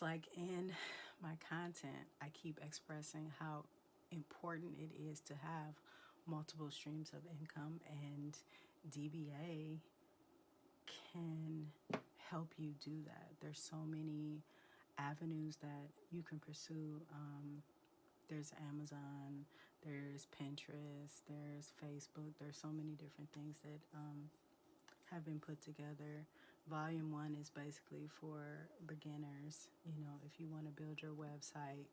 like in my content, I keep expressing how important it is to have multiple streams of income, and DBA can help you do that. There's so many avenues that you can pursue. There's Amazon, there's Pinterest, there's Facebook. There's so many different things that have been put together. Volume 1 is basically for beginners. You know, if you want to build your website,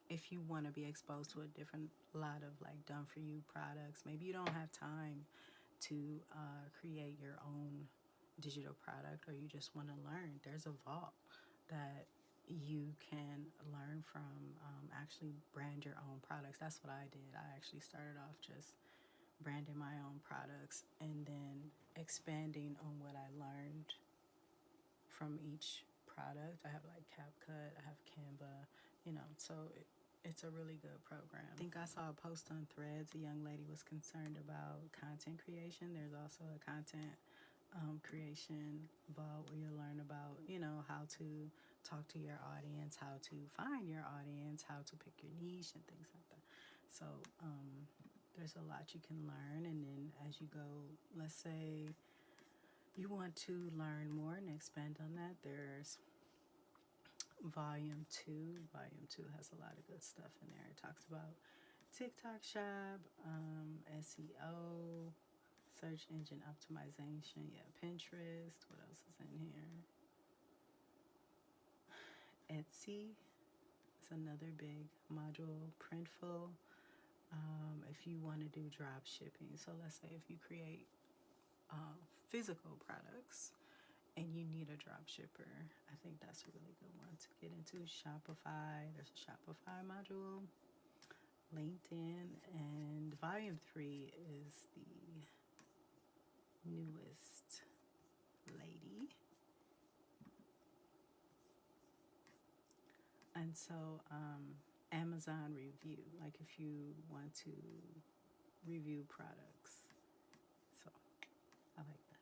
if you want to be exposed to a different lot of like done for you products, maybe you don't have time to create your own digital product, or you just want to learn, there's a vault that you can learn from, actually brand your own products. That's what I did. I actually started off just branding my own products and then expanding on what I learned from each product. I have like CapCut, I have Canva, you know, so it's a really good program. I think I saw a post on Threads. A young lady was concerned about content creation. There's also a content creation vault where you learn about, you know, how to talk to your audience, how to find your audience, how to pick your niche and things like that. So there's a lot you can learn. And then as you go, let's say you want to learn more and expand on that, there's Volume 2. Volume 2 has a lot of good stuff in there. It talks about TikTok shop, SEO, search engine optimization, yeah, Pinterest. What else is in here? Etsy is another big module. Printful, if you want to do drop shipping. So let's say if you create physical products and you need a drop shipper, I think that's a really good one to get into. Shopify, there's a Shopify module. LinkedIn, and Volume 3 is the newest lady. And so Amazon review, like if you want to review products. So I like that.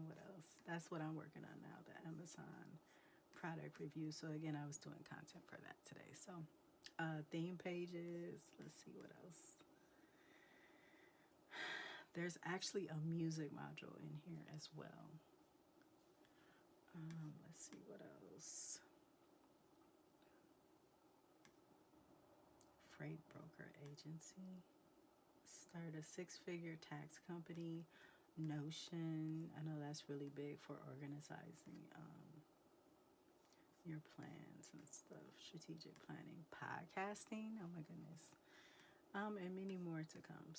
What else? That's what I'm working on now, the Amazon product review. So again, I was doing content for that today. So theme pages, let's see what else. There's actually a music module in here as well. Let's see what else. Freight broker agency. Start a 6-figure tax company. Notion. I know that's really big for organizing your plans and stuff. Strategic planning. Podcasting. Oh my goodness. And many more to come. So